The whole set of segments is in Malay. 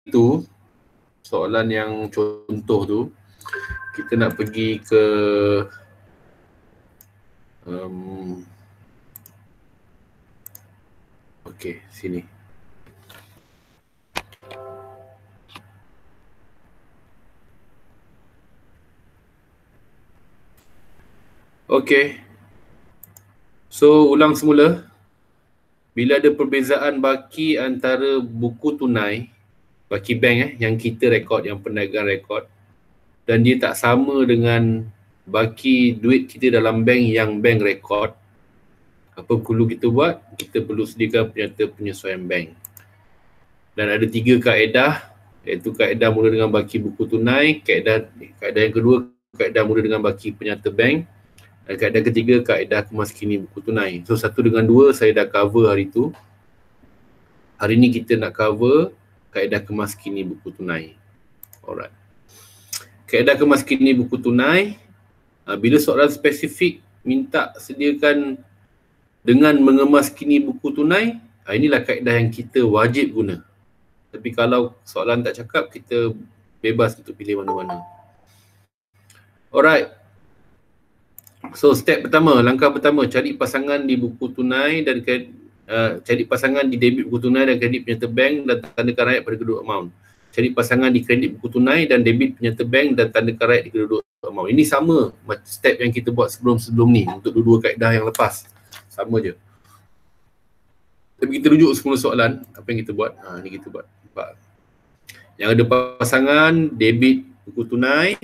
tu, soalan yang contoh tu, kita nak pergi ke okey, sini. Okey. So, ulang semula. Bila ada perbezaan baki antara buku tunai, baki bank yang kita rekod, yang perniagaan rekod, dan dia tak sama dengan baki duit kita dalam bank yang bank rekod, apa perlu kita buat? Kita perlu sediakan penyata penyesuaian bank. Dan ada 3 kaedah, iaitu kaedah mula dengan baki buku tunai, kaedah yang kedua, kaedah mula dengan baki penyata bank, dan kaedah ketiga, kaedah kemaskini buku tunai. So 1 dengan 2 saya dah cover hari tu. Hari ni kita nak cover kaedah kemaskini buku tunai. Alright. Kaedah kemaskini buku tunai, bila soalan spesifik minta sediakan dengan mengemaskini buku tunai, inilah kaedah yang kita wajib guna. Tapi kalau soalan tak cakap, kita bebas untuk pilih mana-mana. Alright. So step pertama, langkah pertama, cari pasangan di buku tunai dan cari pasangan di debit buku tunai dan kredit penyerta bank dan tandakan rakyat pada kedua amount. Cari pasangan di kredit buku tunai dan debit penyerta bank dan tandakan rakyat di kedua amount. Ini sama step yang kita buat sebelum-sebelum ni untuk dua-dua kaedah yang lepas. Sama je. Tapi kita rujuk semula soalan, apa yang kita buat? Ni kita buat. Yang ada pasangan debit buku tunai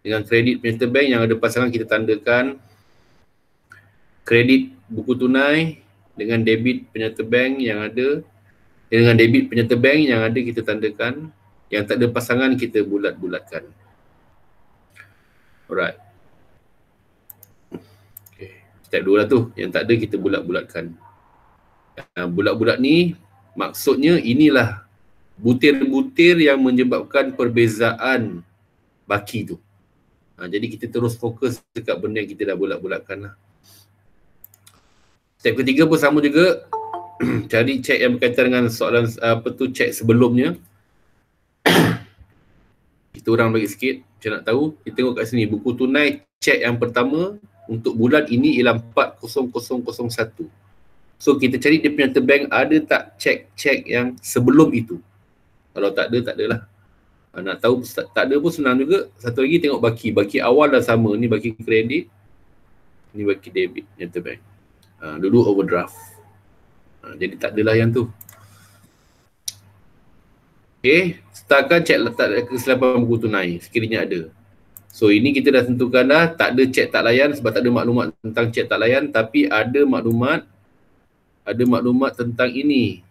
dengan kredit penyerta bank, yang ada pasangan kita tandakan kredit buku tunai dengan debit penyerta bank yang ada, dengan debit penyerta bank yang ada kita tandakan, yang tak ada pasangan kita bulat-bulatkan. Alright. Okay. Step 2 lah tu, yang tak ada kita bulat-bulatkan. Bulat-bulat ni maksudnya inilah butir-butir yang menyebabkan perbezaan baki tu. Jadi kita terus fokus dekat benda yang kita dah bulat-bulatkan lah. Step ketiga pun sama juga. Cari cek yang berkaitan dengan soalan cek sebelumnya. Kita urang bagi sikit, macam nak tahu. Kita tengok kat sini, buku tunai cek yang pertama untuk bulan ini ialah 40001. So kita cari dia punya bank ada tak cek yang sebelum itu. Kalau tak ada, tak adalah. Nak tahu tak ada pun senang juga. Satu lagi tengok baki. Baki awal dah sama. Ni baki kredit, ni baki debit, penyerta bank. Dulu overdraft. Jadi tak adalah yang tu. Okay, sertakan cek letak kesilapan buku tunai sekiranya ada. So ini kita dah tentukan dah, tak ada cek tak layan sebab tak ada maklumat tentang cek tak layan, tapi ada maklumat tentang ini.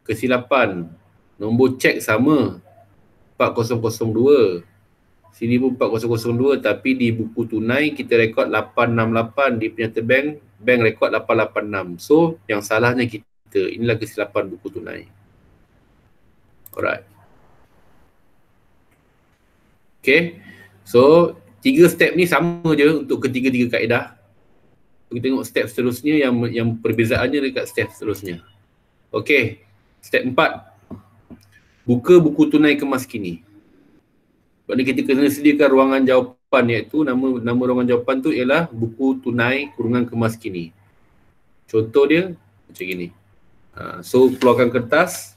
Kesilapan. Nombor cek sama 4002. Sini pun 4002, tapi di buku tunai kita rekod 868, di penyerta bank rekod 886. So yang salahnya kita, inilah kesilapan buku tunai. Alright. Okay. So 3 step ni sama je untuk ketiga-tiga kaedah. Kita tengok step seterusnya yang perbezaannya dekat step seterusnya. Okay. Step 4. Buka buku tunai kemaskini. Sebab ni kita kena sediakan ruangan jawapan, iaitu nama ruangan jawapan tu ialah buku tunai kurungan kemaskini. Contoh dia macam gini. So keluarkan kertas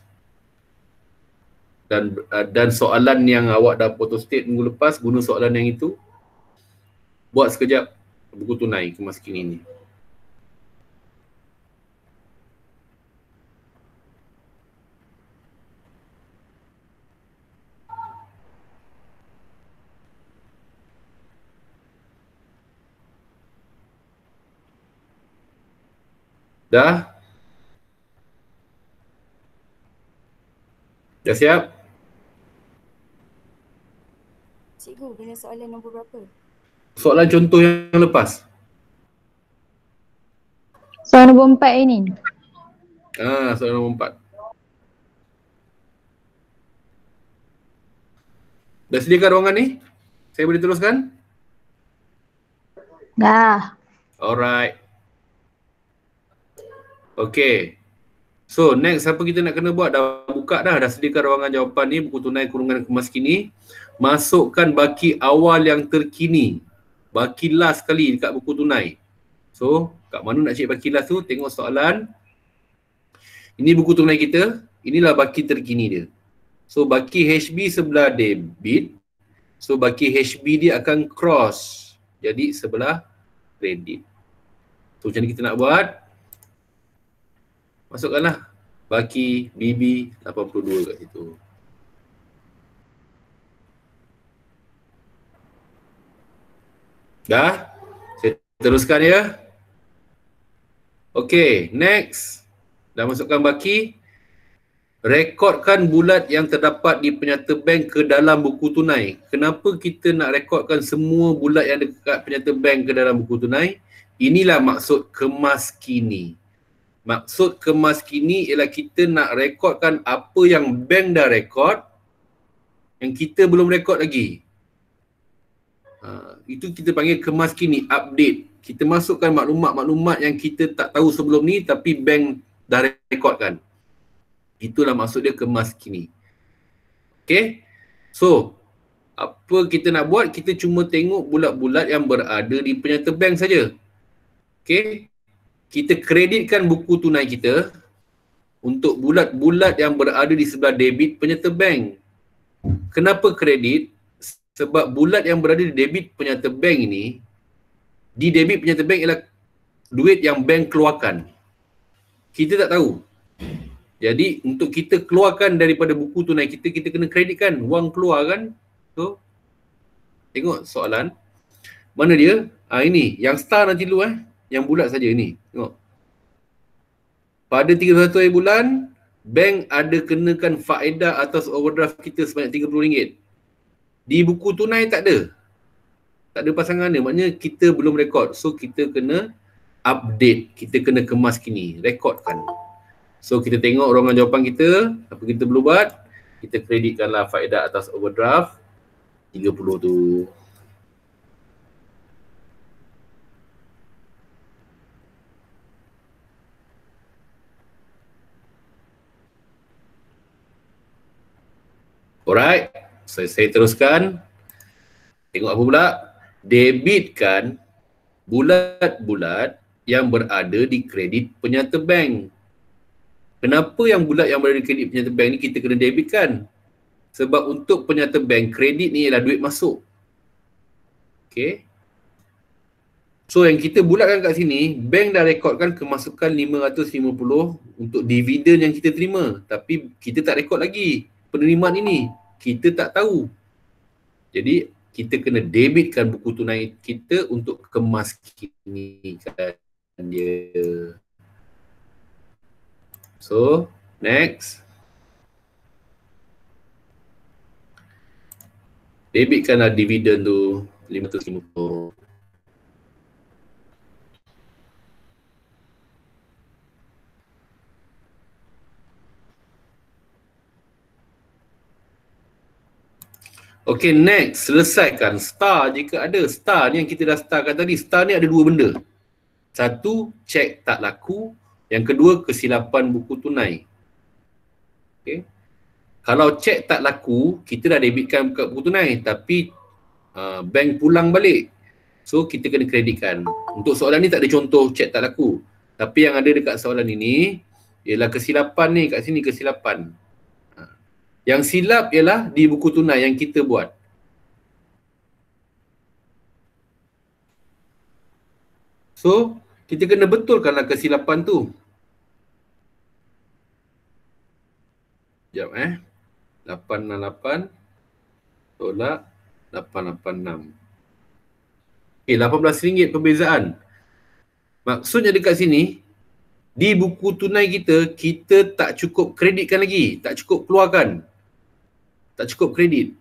dan soalan yang awak dah photostat minggu lepas, guna soalan yang itu. Buat sekejap buku tunai kemaskini ni. Dah? Dah siap? Cikgu, bila soalan nombor berapa? Soalan contoh yang lepas. Soalan nombor 4 ini. Soalan nombor 4. Dah sediakan ruangan ni? Saya boleh teruskan? Dah. Alright. Okay. So next apa kita nak kena buat? Dah buka dah sediakan ruangan jawapan ni, buku tunai kurungan kemas kini. Masukkan baki awal yang terkini. Baki last sekali dekat buku tunai. So kat mana nak cek baki last tu? Tengok soalan. Ini buku tunai kita. Inilah baki terkini dia. So baki HB sebelah debit. So baki HB dia akan cross. Jadi sebelah kredit. So macam ni kita nak buat. Masukkanlah baki BB 82 kat situ. Dah? Saya teruskan ya. Okey, next. Dah masukkan baki. Rekodkan bulat yang terdapat di penyata bank ke dalam buku tunai. Kenapa kita nak rekodkan semua bulat yang dekat penyata bank ke dalam buku tunai? Inilah maksud kemas kini. Maksud kemas kini ialah kita nak rekodkan apa yang bank dah rekod yang kita belum rekod lagi. Itu kita panggil kemas kini, update. Kita masukkan maklumat-maklumat yang kita tak tahu sebelum ni tapi bank dah rekodkan. Itulah maksud dia kemas kini. Okay. So, apa kita nak buat? Kita cuma tengok bulat-bulat yang berada di penyata bank saja. Okay. Kita kreditkan buku tunai kita untuk bulat-bulat yang berada di sebelah debit penyata bank. Kenapa kredit? Sebab bulat yang berada di debit penyata bank ini, di debit penyata bank ialah duit yang bank keluarkan. Kita tak tahu. Jadi untuk kita keluarkan daripada buku tunai kita, kita kena kreditkan. Wang keluar kan? So, tengok soalan. Mana dia? Ini. Yang star nanti dulu Yang bulat saja ni. Tengok. Pada 31 hari bulan, bank ada kenakan faedah atas overdraft kita sebanyak RM30. Di buku tunai tak ada. Tak ada pasangan dia. Maknanya kita belum rekod. So kita kena update. Kita kena kemas kini. Rekodkan. So kita tengok ruangan jawapan kita. Apa kita perlu buat? Kita kreditkanlah faedah atas overdraft 30 tu. Alright, saya teruskan. Tengok apa pula? Debitkan bulat-bulat yang berada di kredit penyata bank. Kenapa yang bulat yang berada di kredit penyata bank ni kita kena debitkan? Sebab untuk penyata bank, kredit ni ialah duit masuk. Okay. So yang kita bulatkan kat sini, bank dah rekodkan kemasukan 550 untuk dividen yang kita terima. Tapi kita tak rekod lagi penerimaan ini. Kita tak tahu. Jadi kita kena debitkan buku tunai kita untuk kemas kinikan dia. So, next. Debitkanlah dividen tu 550. Okay, next. Selesaikan star jika ada. Star ni yang kita dah starkan tadi. Star ni ada dua benda. Satu, cek tak laku. Yang kedua, kesilapan buku tunai. Okay. Kalau cek tak laku, kita dah debitkan buku tunai. Tapi bank pulang balik. So, kita kena kreditkan. Untuk soalan ni tak ada contoh cek tak laku. Tapi yang ada dekat soalan ini, ialah kesilapan ni. Kat sini kesilapan. Yang silap ialah di buku tunai yang kita buat. So, kita kena betulkanlah kesilapan tu. Sekejap 868 tolak 886. Okay, RM18 perbezaan. Maksudnya dekat sini, di buku tunai kita, kita tak cukup kreditkan lagi. Tak cukup keluarkan. Tak cukup kredit.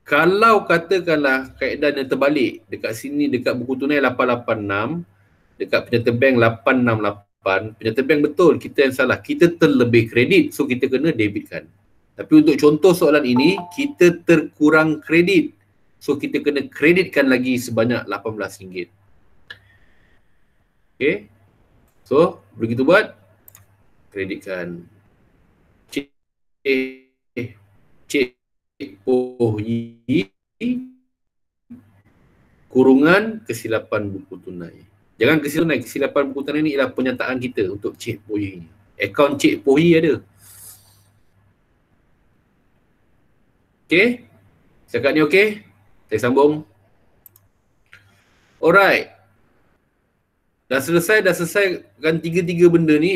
Kalau katakanlah kaedahnya terbalik, dekat sini dekat buku tunai 886, dekat penyata bank 868, penyata bank betul, kita yang salah. Kita terlebih kredit, so kita kena debitkan. Tapi untuk contoh soalan ini, kita terkurang kredit. So kita kena kreditkan lagi sebanyak RM18. Okay. So, begitu buat. kreditkan. Cik Oh Yi kurungan kesilapan buku tunai. Jangan kesilapan buku tunai ni ialah penyataan kita untuk Cik Oh Yi ni. Akaun Cik Oh Yi ada. Okey? Setakat ni okey? Saya sambung. Alright. Dah selesaikan tiga-tiga benda ni,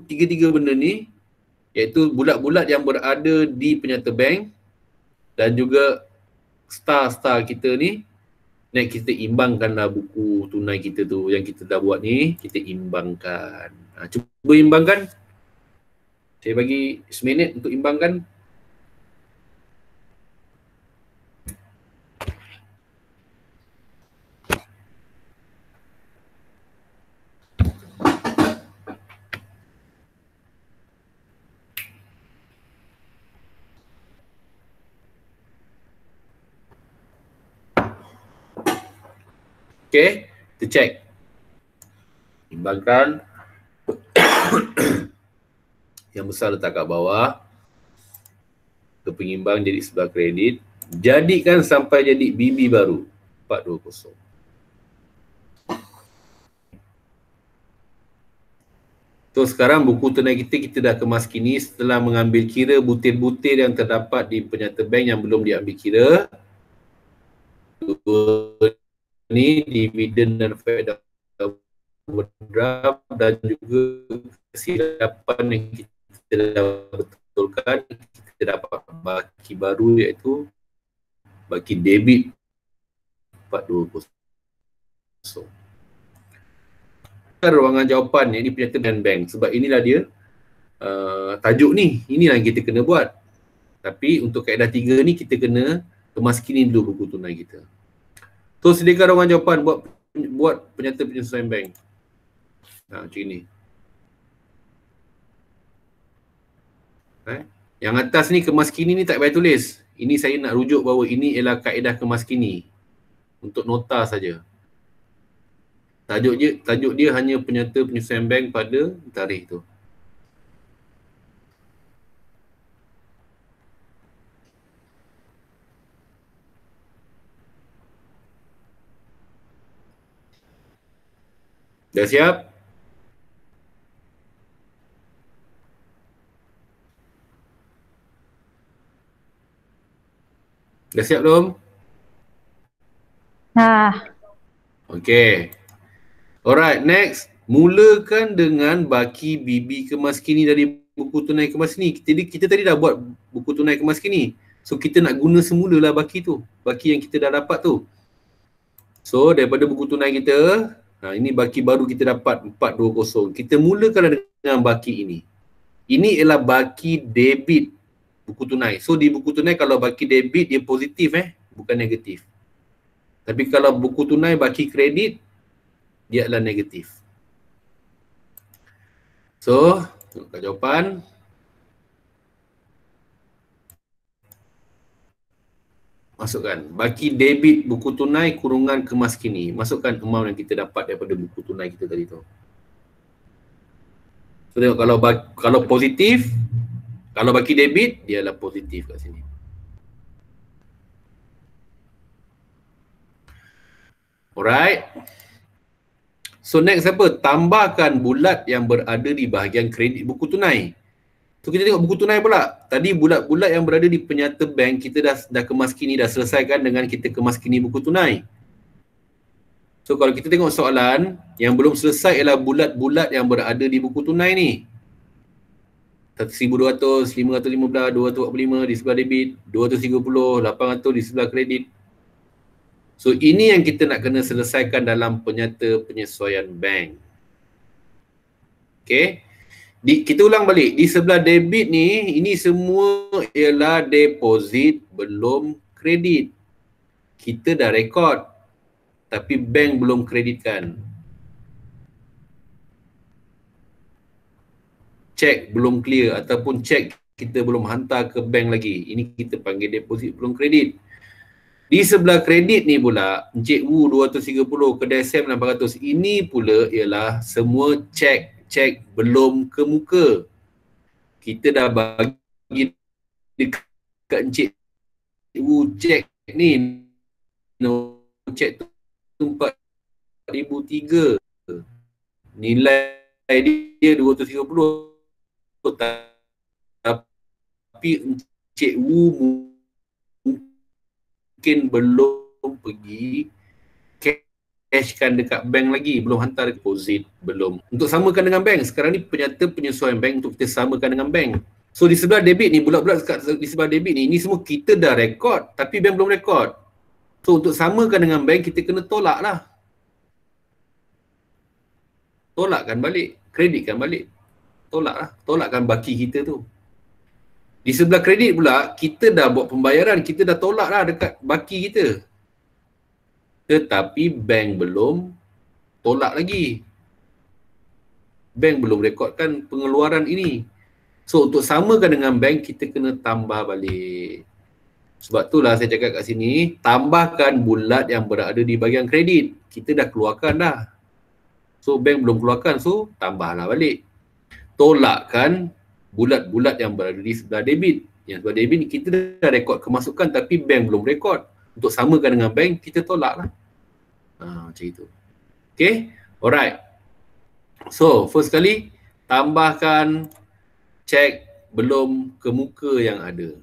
tiga-tiga benda ni, iaitu bulat-bulat yang berada di penyata bank dan juga star-star kita ni. Next kita imbangkanlah buku tunai kita tu yang kita dah buat ni, kita imbangkan. Cuba imbangkan. Saya bagi seminit untuk imbangkan. Okay, kita check. Imbangkan. Yang besar letak kat bawah. Ke pengimbang jadi sebelah kredit. Jadikan sampai jadi BB baru. 420. So sekarang buku tunai kita dah kemas kini setelah mengambil kira butir-butir yang terdapat di penyata bank yang belum diambil kira. Ni dividen dan faedah overdraft dan juga kesilapan yang kita dah betulkan, kita dapat baki baru iaitu baki debit 420. Ruangan jawapan yang dipenyata dengan bank sebab inilah dia tajuk ni, inilah yang kita kena buat. Tapi untuk kaedah 3 ni kita kena kemaskini dulu buku tunai kita. So sediakan ruangan jawapan buat penyata penyesuaian bank. Macam ni. Yang atas ni kemaskini ni tak payah tulis. Ini saya nak rujuk bahawa ini ialah kaedah kemaskini. Untuk nota saja. Tajuk dia hanya penyata penyesuaian bank pada tarikh tu. Dah siap? Dah siap belum? Okay. Alright, next. Mulakan dengan baki BB kemas kini dari buku tunai kemas kini. Kita tadi dah buat buku tunai kemas kini. So kita nak guna semulalah baki tu. Baki yang kita dah dapat tu. So daripada buku tunai kita, ini baki baru kita dapat 420. Kita mulakan dengan baki ini. Ini ialah baki debit buku tunai. So di buku tunai kalau baki debit dia positif bukan negatif. Tapi kalau buku tunai baki kredit dia adalah negatif. So, tengok jawapan. Masukkan baki debit buku tunai kurungan kemas kini. Masukkan amount yang kita dapat daripada buku tunai kita tadi tu. So tengok kalau positif, kalau baki debit dia adalah positif kat sini. Alright. So next apa? Tambahkan bulat yang berada di bahagian kredit buku tunai. So kita tengok buku tunai pula. Tadi bulat-bulat yang berada di penyata bank kita dah kemas kini, dah selesaikan dengan kita kemas kini buku tunai. So kalau kita tengok soalan, yang belum selesai ialah bulat-bulat yang berada di buku tunai ni. 1,200, 515, 245 di sebelah debit, 230, 800 di sebelah kredit. So ini yang kita nak kena selesaikan dalam penyata penyesuaian bank. Okay. Kita ulang balik, di sebelah debit ni, ini semua ialah deposit belum kredit. Kita dah rekod, tapi bank belum kreditkan. Cek belum clear ataupun cek kita belum hantar ke bank lagi. Ini kita panggil deposit belum kredit. Di sebelah kredit ni pula, Encik Wu 230, kedai Sam 800. Ini pula ialah semua cek belum ke muka. kita dah bagi dekat Encik Wu cek ni, no cek tu 4,003, nilai dia 230, tapi Encik Wu mungkin belum pergi cashkan dekat bank lagi, belum hantar deposit, belum. Untuk samakan dengan bank, sekarang ni penyata penyesuaian bank untuk kita samakan dengan bank. So di sebelah debit ni, bulat-bulat di sebelah debit ni, ini semua kita dah rekod tapi bank belum rekod. So untuk samakan dengan bank, kita kena tolak lah. Tolakkan balik, kreditkan balik. Tolak lah, tolakkan baki kita tu. Di sebelah kredit pula, kita dah buat pembayaran, kita dah tolak lah dekat baki kita. Tetapi bank belum tolak lagi. Bank belum rekodkan pengeluaran ini. So untuk samakan dengan bank, kita kena tambah balik. Sebab itulah saya cakap kat sini, tambahkan bulat yang berada di bahagian kredit. Kita dah keluarkan dah. So bank belum keluarkan, so tambahlah balik. Tolakkan bulat-bulat yang berada di sebelah debit. Yang sebelah debit kita dah rekod kemasukan tapi bank belum rekod. Untuk samakan dengan bank, kita tolak lah. Macam itu. Okay, alright. So, first kali, tambahkan cek belum kemuka yang ada.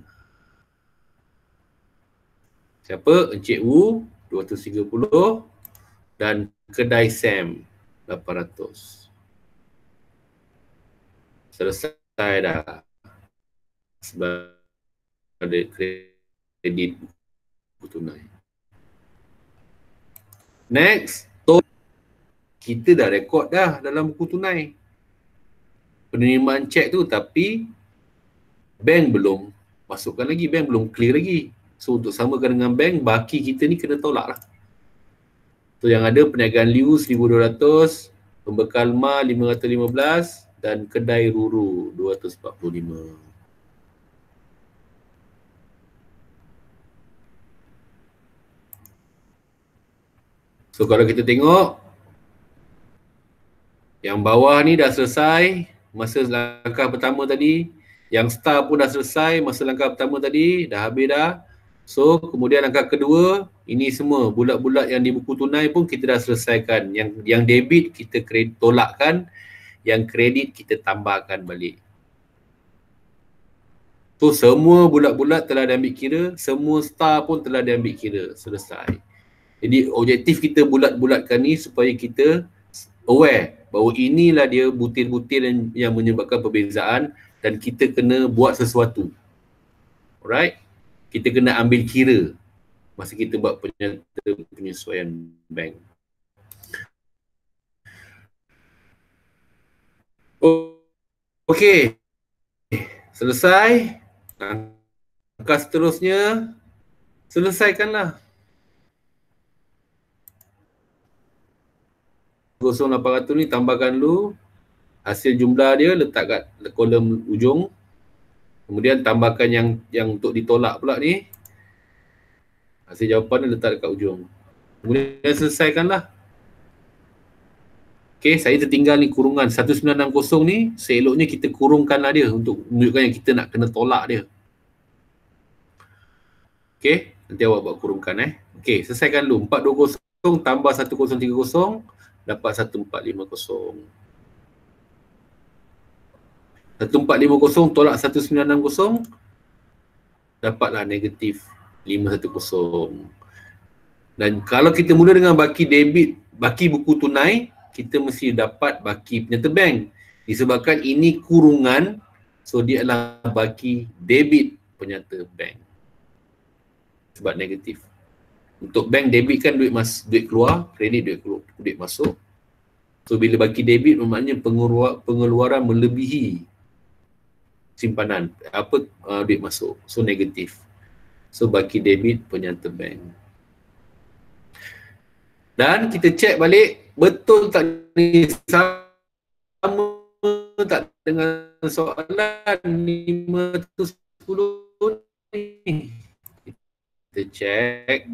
Siapa? Encik Wu, 230 dan kedai Sam, 800. Selesai dah. Sebab ada kredit buku tunai. Next, kita dah rekod dah dalam buku tunai penerimaan cek tu, tapi bank belum masukkan lagi, bank belum clear lagi. So untuk samakan dengan bank, baki kita ni kena tolak lah. So yang ada perniagaan Liu 1,200, pembekal Ma 515 dan kedai Ruru 245. So kalau kita tengok, yang bawah ni dah selesai masa langkah pertama tadi. Yang star pun dah selesai masa langkah pertama tadi, dah habis dah. So kemudian langkah kedua, ini semua bulat-bulat yang di buku tunai pun kita dah selesaikan. Yang debit kita tolakkan, yang kredit kita tambahkan balik. So semua bulat-bulat telah diambil kira, semua star pun telah diambil kira, selesai. Jadi objektif kita bulat-bulatkan ni supaya kita aware bahawa inilah dia butir-butir yang menyebabkan perbezaan dan kita kena buat sesuatu. Alright? Kita kena ambil kira masa kita buat penyesuaian bank. Okey. Selesai. Langkah seterusnya, selesaikanlah. 0800 ni tambahkan dulu hasil jumlah dia, letak kat kolom ujung. Kemudian tambahkan yang untuk ditolak pula ni, hasil jawapan dia letak dekat ujung. Kemudian selesaikanlah. Okay, saya tertinggal ni kurungan 1960 ni, seeloknya kita kurungkanlah dia untuk menunjukkan yang kita nak kena tolak dia. Okay, nanti awak buat kurungkan Okay, selesaikan dulu. 420 tambah 1030 dapat 1450. 1450 tolak 1960 dapatlah negatif 510. Dan kalau kita mula dengan baki debit, baki buku tunai, kita mesti dapat baki penyerta bank. Disebabkan ini kurungan, so dia adalah baki debit penyerta bank. Sebab negatif. Untuk bank debit kan duit keluar, kredit duit masuk. So bila baki debit bermaknanya pengeluaran melebihi simpanan, duit masuk. So negatif. So baki debit penyerta bank. Dan kita cek balik, betul tak ni sama tak dengan soalan 510 ni. Kita cek.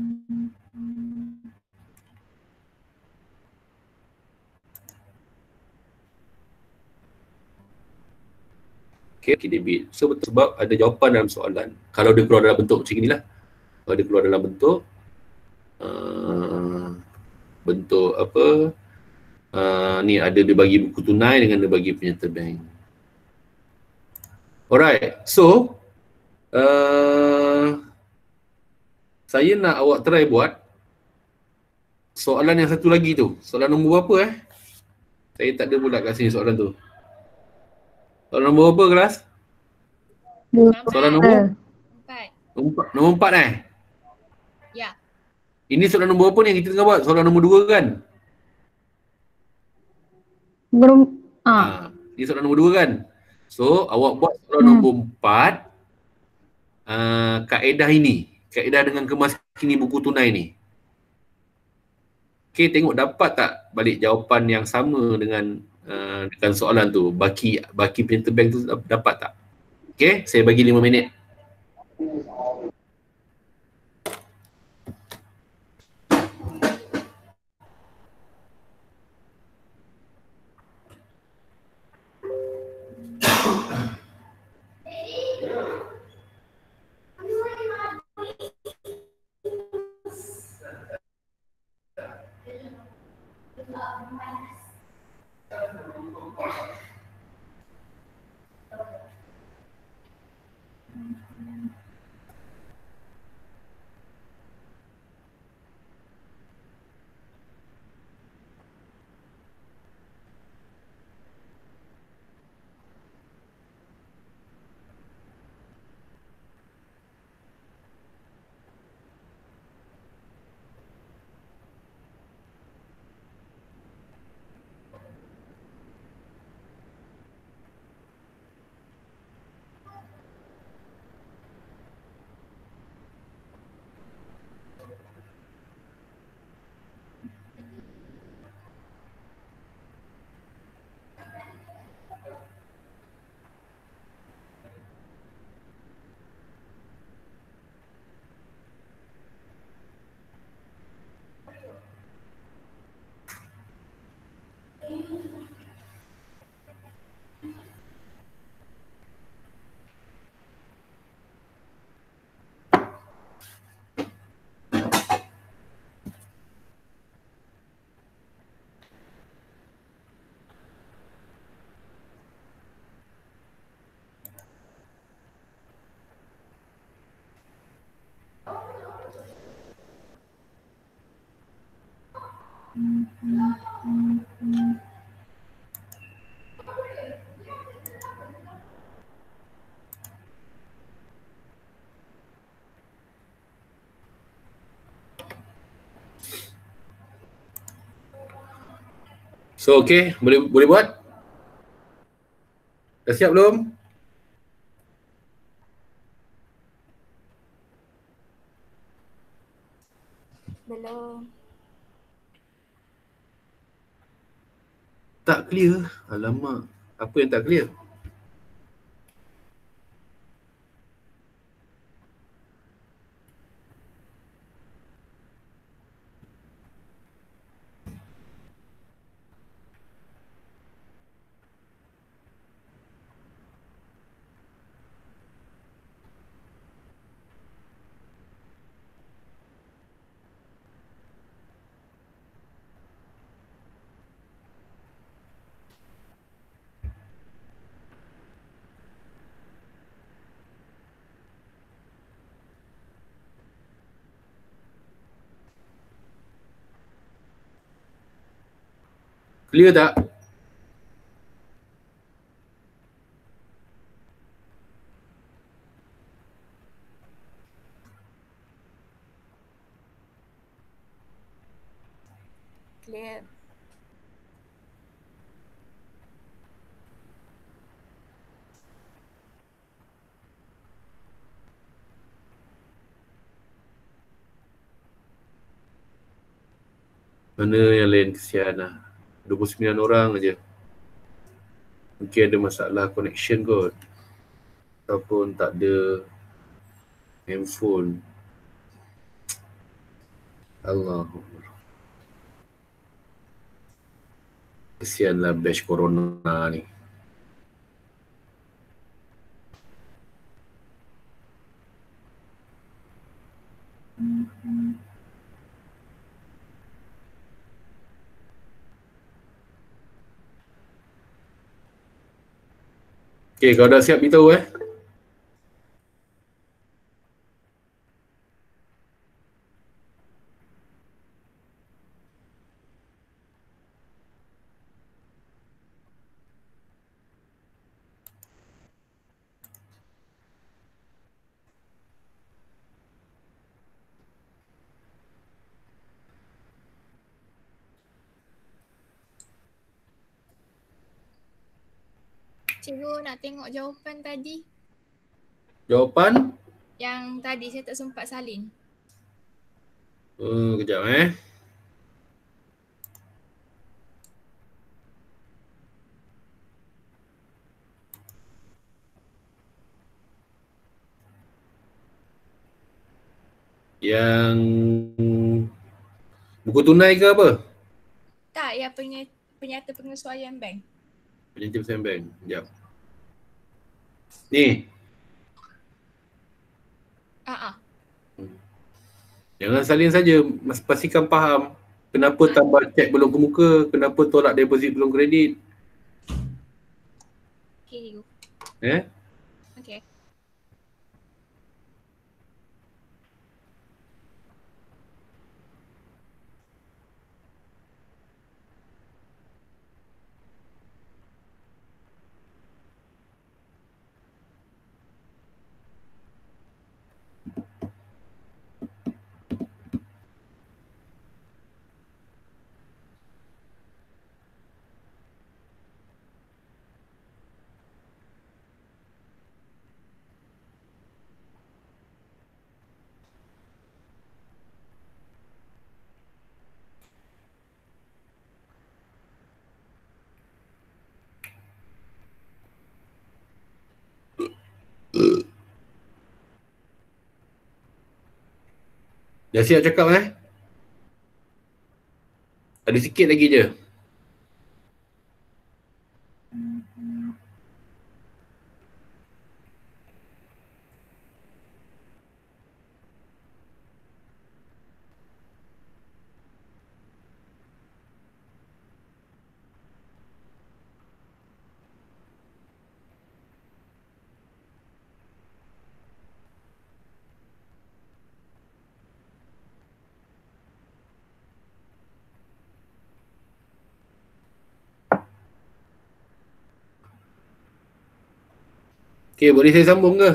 Okay, debit. So betul sebab ada jawapan dalam soalan. Kalau dia keluar dalam bentuk macam inilah. Kalau dia keluar dalam bentuk bentuk apa? Ni ada dia bagi buku tunai dengan dia bagi penyerta bank. Alright. So saya nak awak try buat soalan yang satu lagi tu. Soalan nombor berapa Saya tak ada pula kat sini soalan tu. Soalan nombor berapa kelas? Soalan nombor? 4. Nombor 4 Ya. Ini soalan nombor apa ni yang kita tengah buat? Soalan nombor 2 kan? Belum. Ini soalan nombor 2 kan? So, awak buat soalan nombor 4 kaedah ini. Kaedah dengan kemas kini buku tunai ni. Okay, tengok dapat tak balik jawapan yang sama dengan soalan tu. Baki penyerta bank tu dapat tak? Okay, saya bagi 5 minit. So, okay, boleh buat? Dah siap belum? Belum. Tak clear. Alamak. Apa yang tak clear? Clear tak? Clear. Mana yang lain kesian lah. 29 orang aja. Mungkin ada masalah connection kot. Ataupun tak ada handphone. Allah. Kesianlah batch corona ni. Okay, kalau dah siap beritahu Cikgu nak tengok jawapan tadi. Jawapan? Yang tadi saya tak sempat salin. Kejap Yang buku tunai ke apa? Tak, yang penyata pengesuaian bank. Penyata pengesuaian bank. Sekejap. Ni. Jangan salin saja, pastikan faham. Kenapa tambah cek belum ke muka, kenapa tolak deposit belum kredit. Okay, cikgu. Okay. Dah siap cakap Ada sikit lagi je. Okay, boleh saya sambung ke?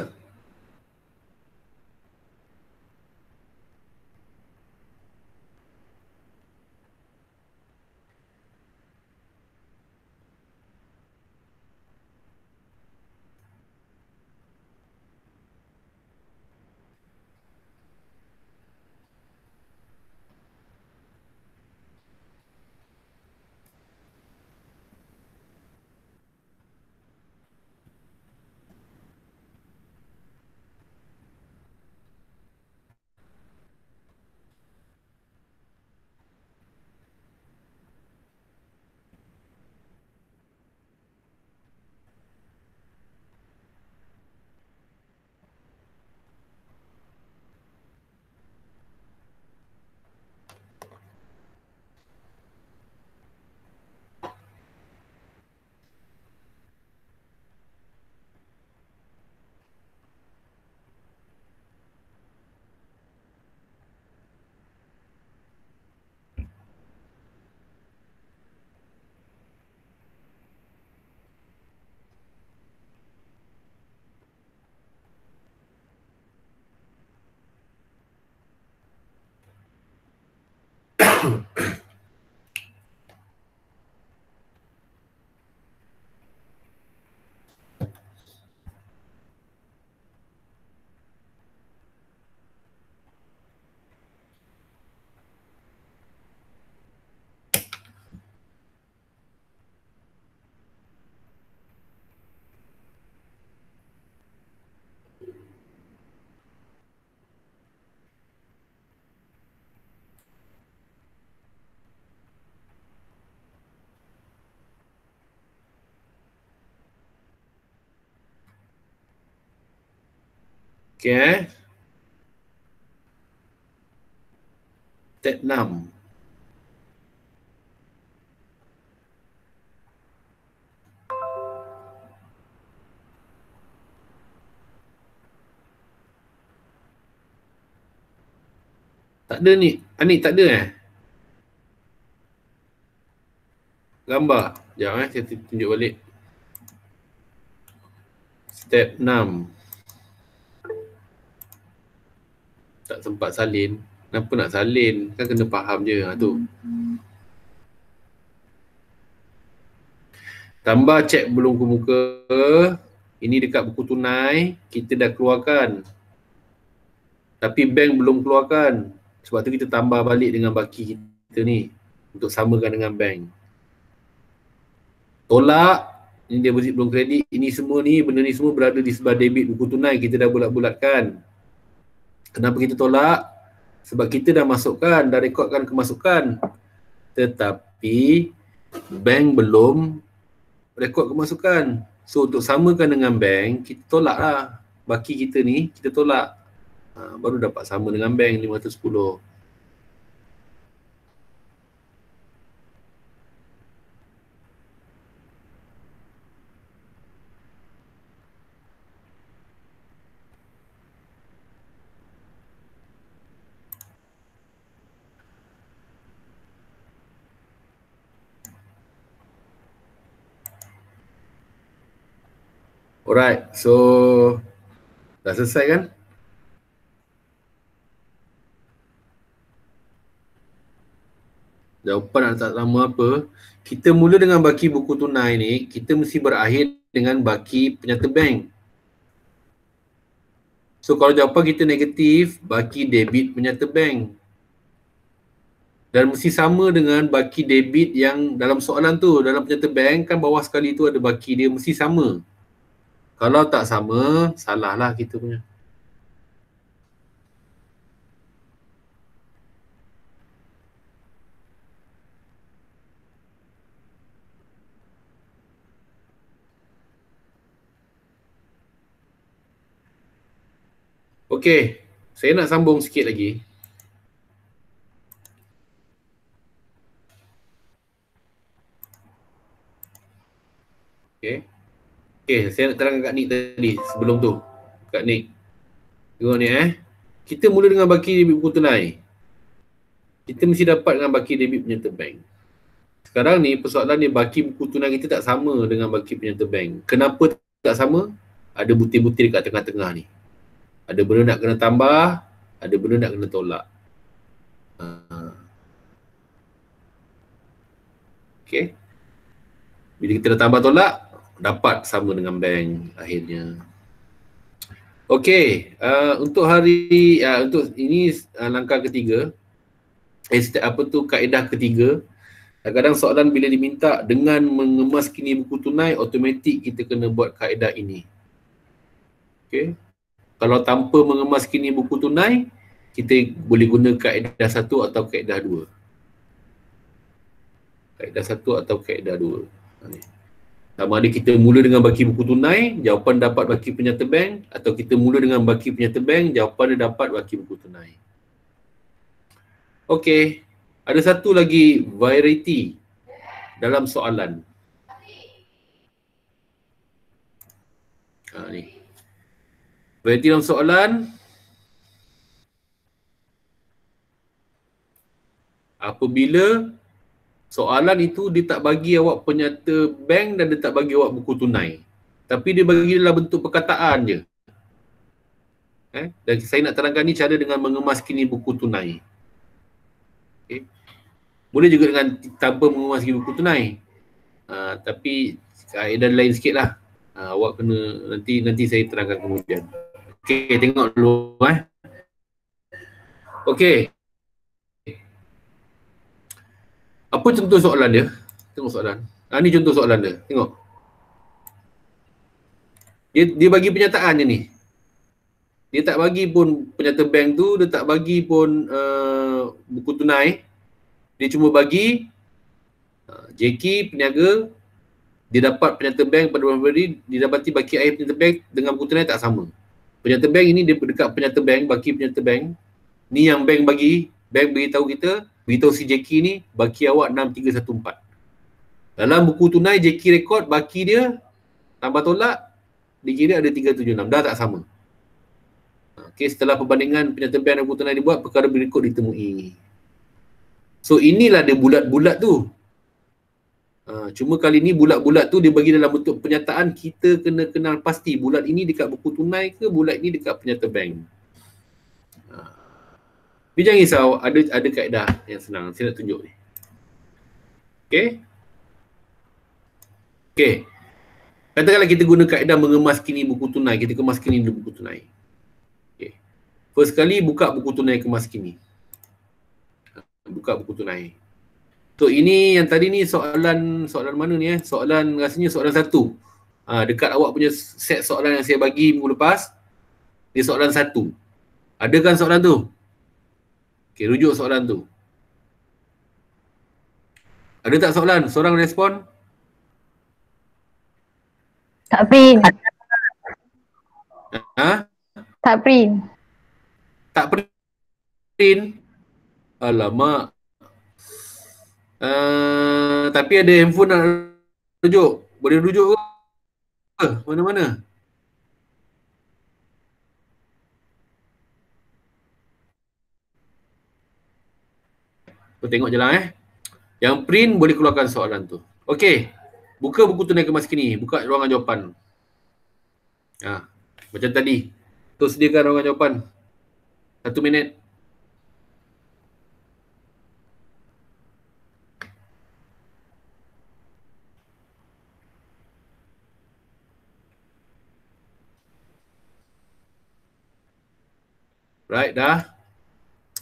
Okay Step 6. Tak ada ni. Anik tak ada gambar. Sekejap saya tunjuk balik. Step 6. Tak sempat salin. Kenapa nak salin? Kan kena faham je. Tu. Tambah cek belum ke muka. Ini dekat buku tunai. Kita dah keluarkan. Tapi bank belum keluarkan. Sebab tu kita tambah balik dengan baki kita ni. Untuk samakan dengan bank. Tolak. Ini deposit belum kredit. Ini semua ni, benda ni semua berada di sebelah debit buku tunai. Kita dah bulat-bulatkan. Kenapa kita tolak? Sebab kita dah masukkan, dah rekodkan kemasukan. Tetapi bank belum rekod kemasukan. So untuk samakan dengan bank, kita tolak lah. Baki kita ni, kita tolak. Baru dapat sama dengan bank 510. Alright, so dah selesai kan? Jawapan tak lama apa. Kita mula dengan baki buku tunai ni, kita mesti berakhir dengan baki penyata bank. So kalau jawapan kita negatif, baki debit penyata bank. Dan mesti sama dengan baki debit yang dalam soalan tu. Dalam penyata bank kan bawah sekali tu ada baki dia, mesti sama. Kalau tak sama, salah lah kita punya. Okey, saya nak sambung sikit lagi. Okey. Okay, saya nak terangkan kat Nick tadi sebelum tu. Kat Nick. Tengok ni Kita mula dengan baki debit buku tunai. Kita mesti dapat dengan baki debit penyerta bank. Sekarang ni persoalan ni baki buku tunai kita tak sama dengan baki penyerta bank. Kenapa tak sama? Ada butir-butir dekat tengah-tengah ni. Ada benda nak kena tambah, ada benda nak kena tolak. Okay. Bila kita dah tambah tolak, dapat sama dengan bank akhirnya. Okey, untuk hari untuk ini langkah ketiga. Kaedah ketiga. Kadang-kadang soalan bila diminta dengan mengemas kini buku tunai, automatik kita kena buat kaedah ini. Okey. Kalau tanpa mengemas kini buku tunai, kita boleh guna kaedah 1 atau kaedah 2. Kaedah 1 atau kaedah 2. Sama ada kita mula dengan baki buku tunai, jawapan dapat baki penyerta bank, atau kita mula dengan baki penyerta bank, jawapan dia dapat baki buku tunai. Okey, ada satu lagi variety dalam soalan. Ni. Variety dalam soalan. Apabila soalan itu dia tak bagi awak penyata bank dan dia tak bagi awak buku tunai. Tapi dia bagi dalam bentuk perkataan je. Dan saya nak terangkan ni cara dengan mengemas kini buku tunai. Okay. Boleh juga dengan tanpa mengemas kini buku tunai. Tapi kaedah lain sikit lah. Awak kena, nanti saya terangkan kemudian. Okay, tengok dulu Okay. Apa contoh soalan dia? Tengok soalan. Ni contoh soalan dia. Tengok. Dia bagi pernyataan je ni. Dia tak bagi pun penyata bank tu, dia tak bagi pun buku tunai. Dia cuma bagi JK peniaga, dia dapat penyata bank pada bulan Februari, didapati baki air penyata bank dengan buku tunai tak sama. Penyata bank ini dia dekat penyata bank, baki penyata bank. Ni yang bank bagi, Bank beritahu si Jackie ni baki awak 6314. Dalam buku tunai Jackie rekod baki dia tambah tolak dikira ada 376. Dah tak sama. Okey, setelah perbandingan penyata bank dan buku tunai dibuat, perkara berikut ditemui. So inilah dia bulat-bulat tu. Cuma kali ni bulat-bulat tu dia bagi dalam bentuk penyataan, kita kena kenal pasti bulat ini dekat buku tunai ke bulat ini dekat penyata bank. Tapi jangan risau, ada kaedah yang senang. Saya nak tunjuk ni. Okey. Katakanlah kita guna kaedah mengemas kini buku tunai, kita kemas kini dulu buku tunai. Okey. First kali buka buku tunai kemas kini. Buka buku tunai. So ini yang tadi ni soalan mana ni Soalan rasanya soalan 1. Dekat awak punya set soalan yang saya bagi minggu lepas, dia soalan 1. Ada kan soalan tu? Okey, rujuk soalan tu. Ada tak soalan? Seorang respon? Tak print. Tak print. Tak print? Alamak. Tapi ada handphone nak rujuk. Boleh rujuk ke? Mana-mana? Kau tengok je lah Yang print boleh keluarkan soalan tu. Okey. Buka buku tunai kemas kini. Buka ruangan jawapan. Macam tadi. Tu sediakan ruangan jawapan. 1 minit. Right, dah.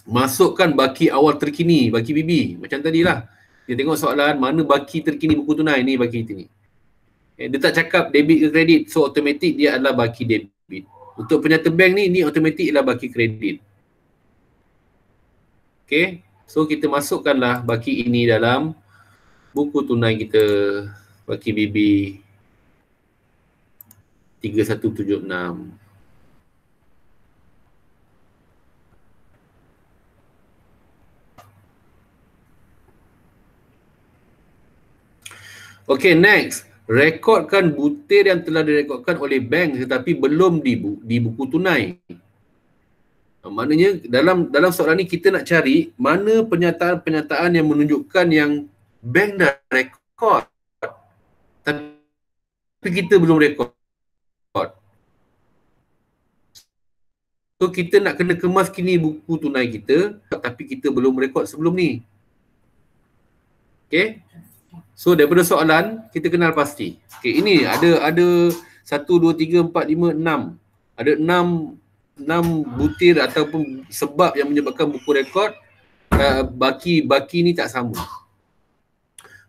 Masukkan baki awal terkini, baki BB. Macam tadilah. Dia tengok soalan, mana baki terkini buku tunai, ni baki ini. Dia tak cakap debit ke kredit. So, automatik dia adalah baki debit. Untuk penyata bank ni automatik ialah baki kredit. Okay. So, kita masukkanlah baki ini dalam buku tunai kita. Baki BB 3176. Okay, next. Rekodkan butir yang telah direkodkan oleh bank tetapi belum di buku tunai. Maknanya dalam soalan ni kita nak cari mana pernyataan-pernyataan yang menunjukkan yang bank dah rekod tapi kita belum rekod. So kita nak kena kemas kini buku tunai kita tapi kita belum rekod sebelum ni. Okay. So daripada soalan kita kenal pasti. Okey, ini ada 1 2 3 4 5 6. Ada 6 butir ataupun sebab yang menyebabkan buku rekod baki ni tak sama.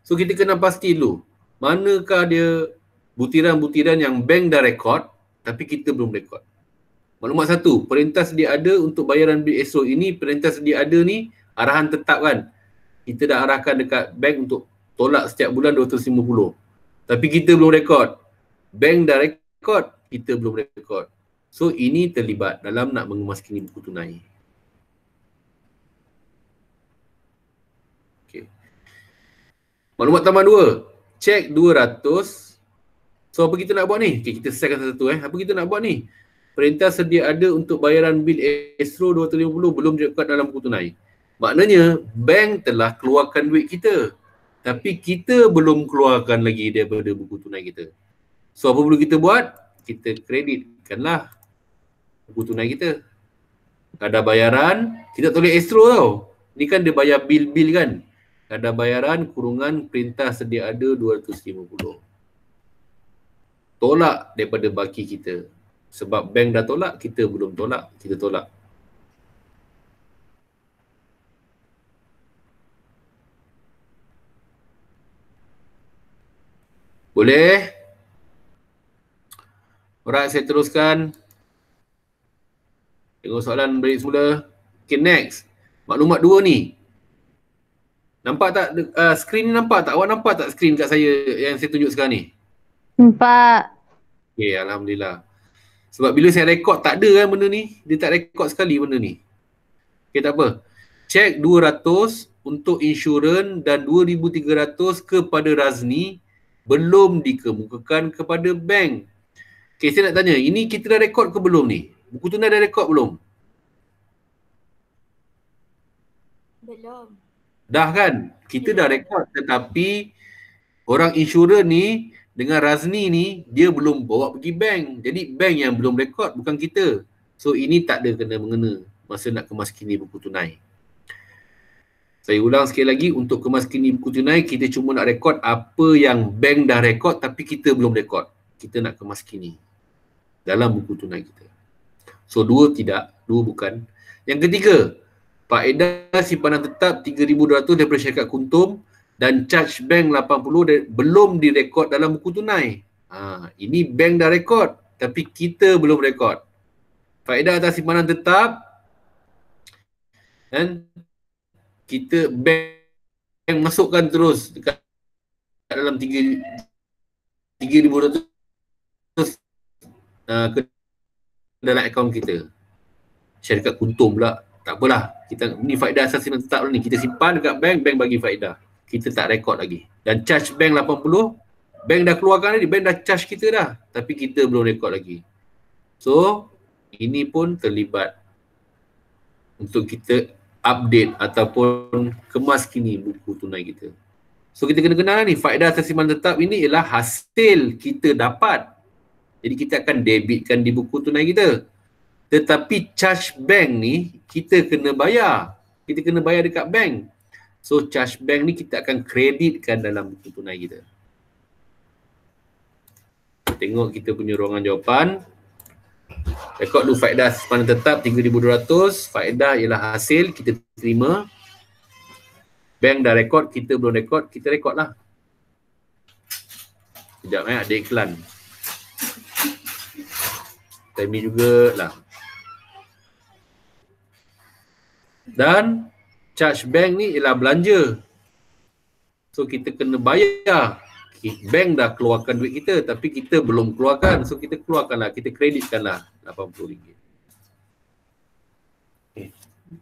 So kita kena pasti dulu manakah dia butiran-butiran yang bank dah rekod tapi kita belum rekod. Maklumat 1, perintah sedia ada untuk bayaran bil esok. Ini perintah sedia ada ni arahan tetap kan. Kita dah arahkan dekat bank untuk tolak setiap bulan 250. Tapi kita belum rekod. Bank dah rekod, kita belum rekod. So ini terlibat dalam nak mengemas kini buku tunai. Okay. Maklumat tambahan 2. Cek 200. So apa kita nak buat ni? Okay, kita selesaikan satu. Apa kita nak buat ni? Perintah sedia ada untuk bayaran bil escrow 250 belum direkod dalam buku tunai. Maknanya bank telah keluarkan duit kita. Tapi kita belum keluarkan lagi daripada buku tunai kita. So apa perlu kita buat? Kita kreditkanlah buku tunai kita. Kadar bayaran, kita tulis escrow tau. Ni kan dia bayar bil-bil kan. Kadar bayaran kurungan perintah sedia ada 250. Tolak daripada baki kita. Sebab bank dah tolak, kita belum tolak. Kita tolak. Boleh? Alright, saya teruskan. Tengok soalan balik semula. Okay, next. Maklumat 2 ni. Nampak tak? Skrin ni nampak tak? Awak nampak tak skrin kat saya yang saya tunjuk sekarang ni? Nampak. Okay, Alhamdulillah. Sebab bila saya rekod tak ada kan benda ni. Dia tak rekod sekali benda ni. Okay, tak apa. cek 200 untuk insurans dan 2,300 kepada Razni belum dikemukakan kepada bank. Okay, saya nak tanya, ini kita dah rekod ke belum ni? Buku tunai dah rekod belum? Belum. Dah kan? Kita dah rekod, tetapi orang insurans ni dengan Razni ni dia belum bawa pergi bank. Jadi bank yang belum rekod, bukan kita. So ini tak ada kena-mengena masa nak kemaskini buku tunai. Saya ulang sekali lagi, untuk kemaskini buku tunai kita cuma nak rekod apa yang bank dah rekod tapi kita belum rekod. Kita nak kemaskini dalam buku tunai kita. So dua tidak, dua bukan. Yang ketiga, faedah simpanan tetap 3,200 daripada syarikat Kuntum dan charge bank 80 belum direkod dalam buku tunai. Ini bank dah rekod tapi kita belum rekod. Faedah atas simpanan tetap dan kita bank masukkan terus dekat dalam 3,200 ke dalam akaun kita. Syarikat Kuntum pula, tak apalah. Kita ni faedah asas simpanan tetap ni. Kita simpan dekat bank, bank bagi faedah. Kita tak rekod lagi. Dan charge bank 80, bank dah keluarkan tadi, bank dah charge kita dah. Tapi kita belum rekod lagi. So, ini pun terlibat untuk kita update ataupun kemaskini buku tunai kita. So, kita kena kenal ni, faedah atas simpanan tetap ini ialah hasil kita dapat. Jadi, kita akan debitkan di buku tunai kita. Tetapi charge bank ni kita kena bayar. Kita kena bayar dekat bank. So charge bank ni kita akan kreditkan dalam buku tunai kita. Tengok kita punya ruangan jawapan. Rekod dulu faedah simpanan tetap 3,200. Faedah ialah hasil kita terima. Bank dah rekod, kita belum rekod, kita rekod lah. Sekejap ada iklan. Time juga lah. Dan charge bank ni ialah belanja. So kita kena bayar. Bank dah keluarkan duit kita tapi kita belum keluarkan. So kita keluarkanlah, kita kreditkanlah RM80.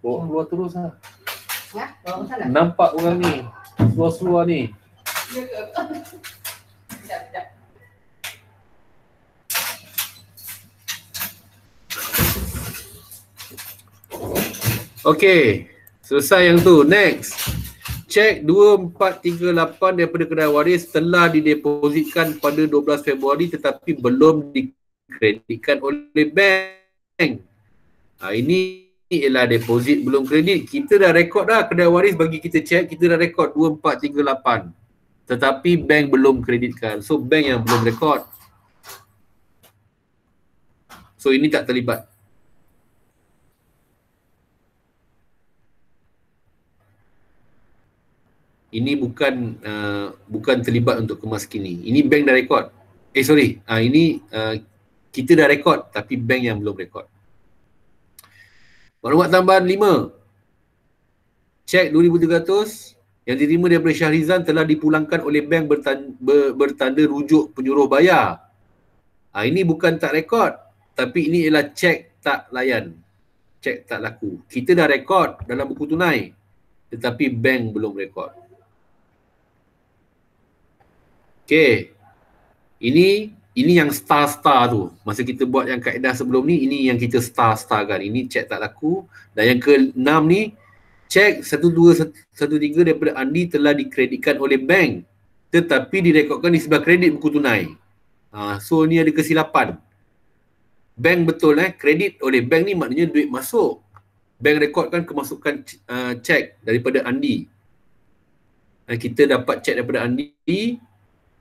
Bawa keluar terus lah. Ya, kalau salah. Nampak orang ni, seluar-seluar ni. Sekejap. Okey, selesai yang tu. Next. Cek 2438 daripada kedai waris telah didepositkan pada 12 Februari tetapi belum dikreditkan oleh bank. Ini ialah deposit belum kredit. Kita dah rekod dah, kedai waris bagi kita cek, kita dah rekod 2438. Tetapi bank belum kreditkan. So bank yang belum rekod. So ini tak terlibat. Ini bukan terlibat untuk kemaskini. Ini bank dah rekod. Ini kita dah rekod tapi bank yang belum rekod. Maklumat tambahan 5. Cek 2,300 yang diterima daripada Syahrizan telah dipulangkan oleh bank bertanda rujuk penyuruh bayar. Ini bukan tak rekod tapi ini ialah cek tak layan. Cek tak laku. Kita dah rekod dalam buku tunai tetapi bank belum rekod. Okey. Ini yang star tu. Masa kita buat yang kaedah sebelum ni, ini yang kita star-starkan. Ini cek tak laku. Dan yang ke-6 ni, cek 1213 daripada Andi telah dikreditkan oleh bank. Tetapi direkodkan di sebelah kredit buku tunai. So ni ada kesilapan. Bank betul kredit oleh bank ni maknanya duit masuk. Bank rekodkan kemasukan cek daripada Andi. Kita dapat cek daripada Andi.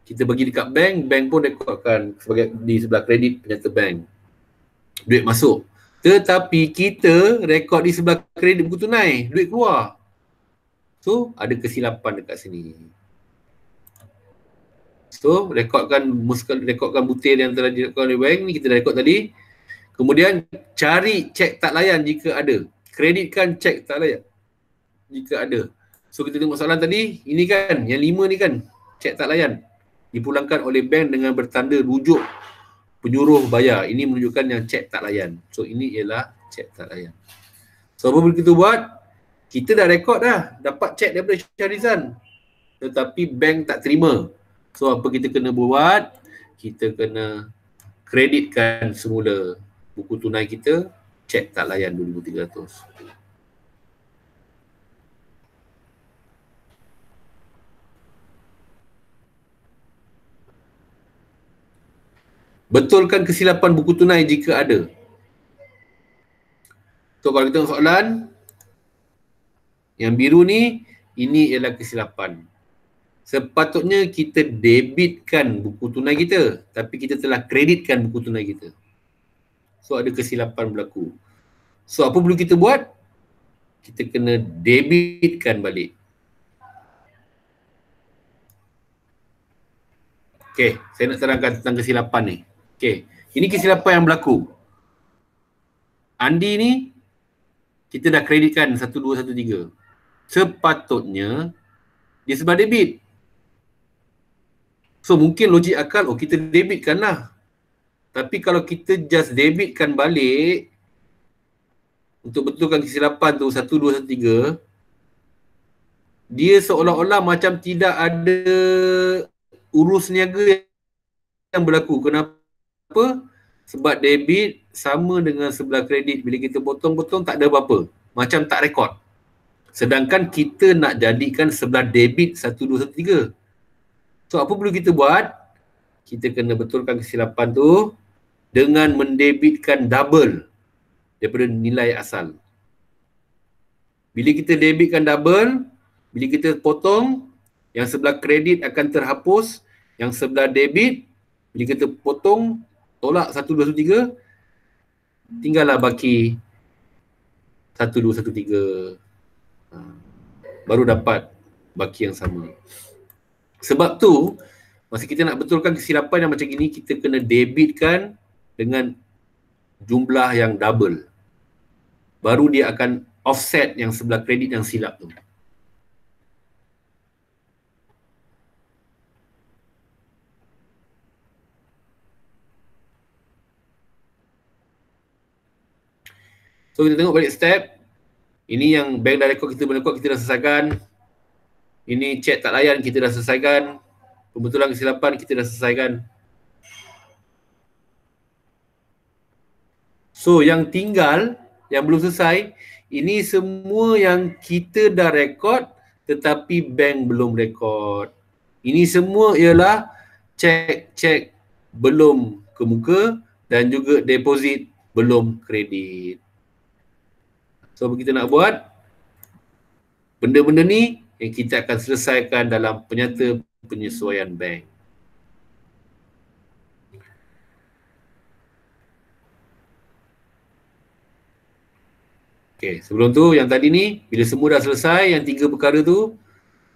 Kita bagi dekat bank, bank pun rekodkan sebagai di sebelah kredit penyata bank. Duit masuk. Tetapi kita rekod di sebelah kredit buku tunai, duit keluar. So, ada kesilapan dekat sini. So, rekodkan butir yang telah direkodkan oleh bank ni, kita dah rekod tadi. Kemudian, cari cek tak layan jika ada. Kreditkan cek tak layan jika ada. So, kita tengok soalan tadi, ini kan, yang 5 ni kan, cek tak layan. Dipulangkan oleh bank dengan bertanda rujuk penyuruh bayar. Ini menunjukkan yang cek tak layan. So ini ialah cek tak layan. So apa boleh kita buat? Kita dah rekod dah, dapat cek daripada Syahrizan. Tetapi bank tak terima. So apa kita kena buat? Kita kena kreditkan semula buku tunai kita, cek tak layan 2,300. Betulkan kesilapan buku tunai jika ada. So kalau kita tengok soalan, yang biru ni, ini ialah kesilapan. Sepatutnya kita debitkan buku tunai kita, tapi kita telah kreditkan buku tunai kita. So ada kesilapan berlaku. So apa perlu kita buat? Kita kena debitkan balik. Okay, saya nak terangkan tentang kesilapan ni. Okay, ini kesilapan yang berlaku. Andi ni, kita dah kreditkan 1213. Sepatutnya, dia sebelah debit. So mungkin logik akal, oh kita debitkan lah. Tapi kalau kita just debitkan balik, untuk betulkan kesilapan tu 1213, dia seolah-olah macam tidak ada urus niaga yang berlaku. Kenapa? Sebab debit sama dengan sebelah kredit. Bila kita potong-potong tak ada apa-apa. Macam tak rekod. Sedangkan kita nak jadikan sebelah debit 1213. So apa perlu kita buat? Kita kena betulkan kesilapan tu dengan mendebitkan double daripada nilai asal. Bila kita debitkan double, bila kita potong, yang sebelah kredit akan terhapus, yang sebelah debit, bila kita potong, tolak 1213, tinggallah baki 1213. Baru dapat baki yang sama. Sebab tu, masa kita nak betulkan kesilapan yang macam ini, kita kena debitkan dengan jumlah yang double. Baru dia akan offset yang sebelah kredit yang silap tu. So kita tengok balik step. Ini yang bank dah rekod, kita merekod, kita dah selesaikan. Ini cek tak layan, kita dah selesaikan. Pembetulan kesilapan, kita dah selesaikan. So yang tinggal, yang belum selesai, ini semua yang kita dah rekod tetapi bank belum rekod. Ini semua ialah cek belum kemuka dan juga deposit belum kredit. So apa kita nak buat? Benda-benda ni yang kita akan selesaikan dalam penyata penyesuaian bank. Okay, sebelum tu yang tadi ni, bila semua dah selesai, yang 3 perkara tu,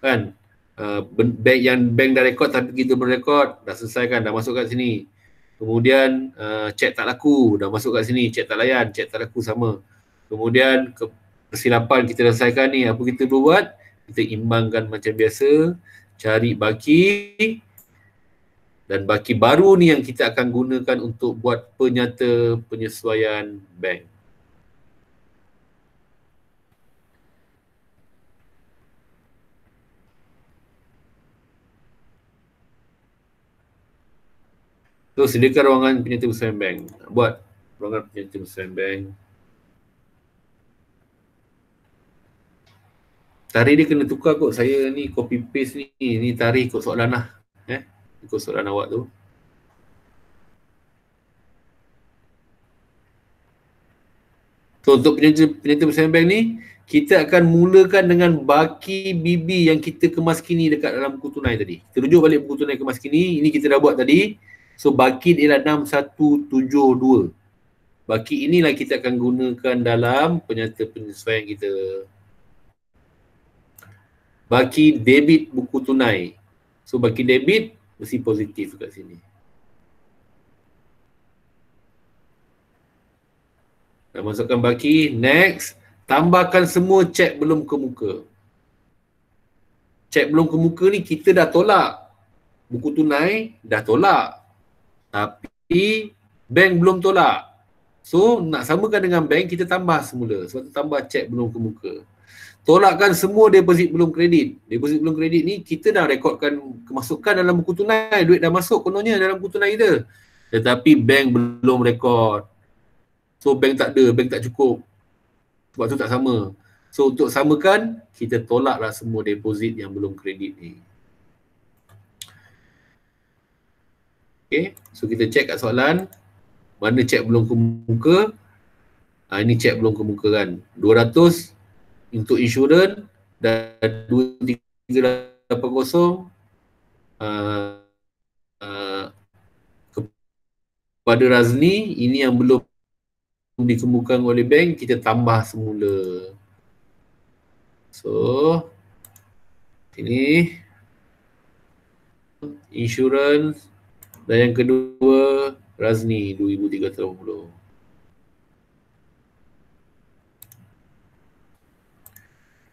kan, bank dah rekod tapi kita belum rekod, dah selesaikan, dah masuk kat sini. Kemudian cek tak laku, dah masuk kat sini, cek tak layan, cek tak laku sama. Kemudian kesilapan kita selesaikan ni, apa kita perlu buat? Kita imbangkan macam biasa, cari baki, dan baki baru ni yang kita akan gunakan untuk buat penyata penyesuaian bank. So sediakan ruangan penyata penyesuaian bank. Buat ruangan penyata penyesuaian bank. Tarikh dia kena tukar kot. Saya ni copy paste ni. Ni tarikh ikut soalan lah. Ikut soalan awak tu. So untuk penyata penyesuaian bank ni, kita akan mulakan dengan baki BB yang kita kemas kini dekat dalam buku tunai tadi. Kita rujuk balik buku tunai kemas kini. Ini kita dah buat tadi. So baki ialah 6172. Baki inilah kita akan gunakan dalam penyata penyesuaian kita. Baki debit buku tunai. So baki debit mesti positif kat sini. Dah masukkan baki. Next. Tambahkan semua cek belum kemuka. Cek belum kemuka ni kita dah tolak. Buku tunai dah tolak. Tapi bank belum tolak. So nak samakan dengan bank, kita tambah semula. Sebab tu tambah cek belum kemuka. Tolakkan semua deposit belum kredit. Deposit belum kredit ni kita dah rekodkan kemasukan dalam buku tunai, duit dah masuk kononnya dalam buku tunai kita. Tetapi bank belum rekod. So bank tak ada, bank tak cukup. Sebab tu tak sama. So untuk samakan, kita tolaklah semua deposit yang belum kredit ni. Okay, so kita check kat soalan. Mana cek belum kemuka? Ini cek belum kemuka kan. 200 untuk insurans dan 2380 kepada Razni, ini yang belum dikemukakan oleh bank, kita tambah semula. So ini insurans dan yang kedua Razni 2380.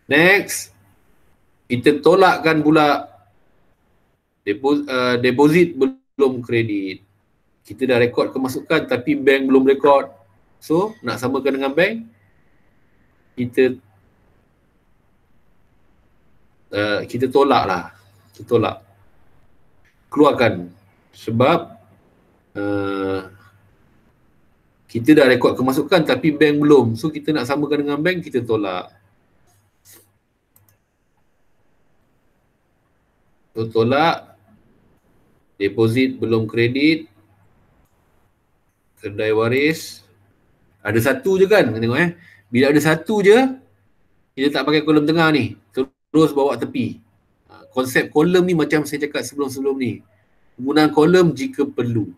Next, kita tolakkan pula deposit belum kredit. Kita dah rekod kemasukan tapi bank belum rekod. So, nak samakan dengan bank, kita tolak lah. Kita tolak. Keluarkan. Sebab kita dah rekod kemasukan tapi bank belum. So, kita nak samakan dengan bank, kita tolak. So, tolak. Deposit belum kredit. Kedai waris. Ada satu je kan? Tengok Bila ada satu je, kita tak pakai kolom tengah ni. Terus bawa tepi. Konsep kolom ni macam saya cakap sebelum-sebelum ni. Penggunaan kolom jika perlu.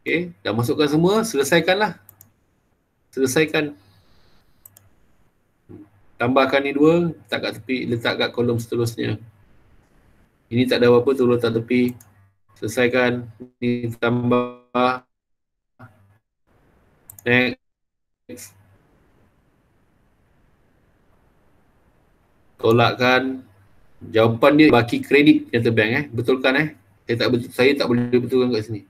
Okay, dah masukkan semua, selesaikanlah. Selesaikan. Tambahkan ni dua, letak kat tepi, letak kat kolom seterusnya. Ini tak ada apa-apa, turun letak tepi. Selesaikan. Ini tambah. Next. Tolakkan. Jawapan dia baki kredit nyata bank Betulkan saya tak boleh betulkan kat sini.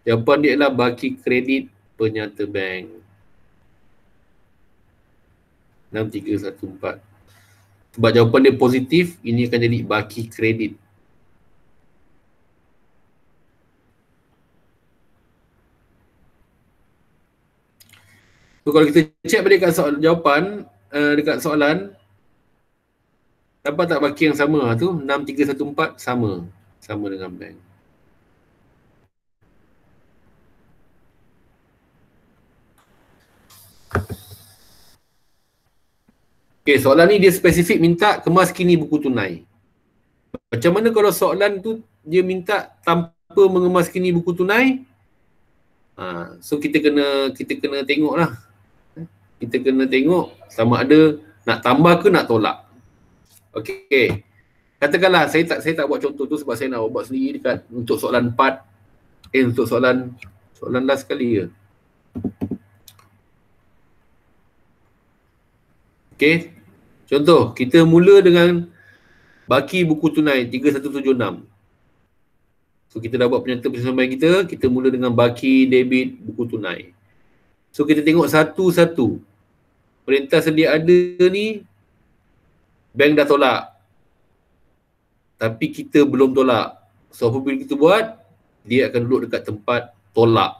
Jawapan dia adalah baki kredit penyata bank. 6314. Sebab jawapan dia positif, ini akan jadi baki kredit. So kalau kita check balik kat jawapan, dekat soalan, dapat tak baki yang sama tu? 6314 sama. Sama dengan bank. Okay, soalan ni dia spesifik minta kemas kini buku tunai. Macam mana kalau soalan tu dia minta tanpa mengemas kini buku tunai? So kita kena tengok lah. Kita kena tengok sama ada nak tambah ke nak tolak. Okay. Katakanlah saya tak buat contoh tu sebab saya nak buat sendiri dekat untuk soalan 4. Untuk soalan last sekali je. Okay. Contoh, kita mula dengan baki buku tunai 3176. So kita dah buat penyata persamaan kita mula dengan baki debit buku tunai. So kita tengok satu-satu. Perintah sedia ada ni, bank dah tolak. Tapi kita belum tolak. So apabila kita buat, dia akan duduk dekat tempat tolak.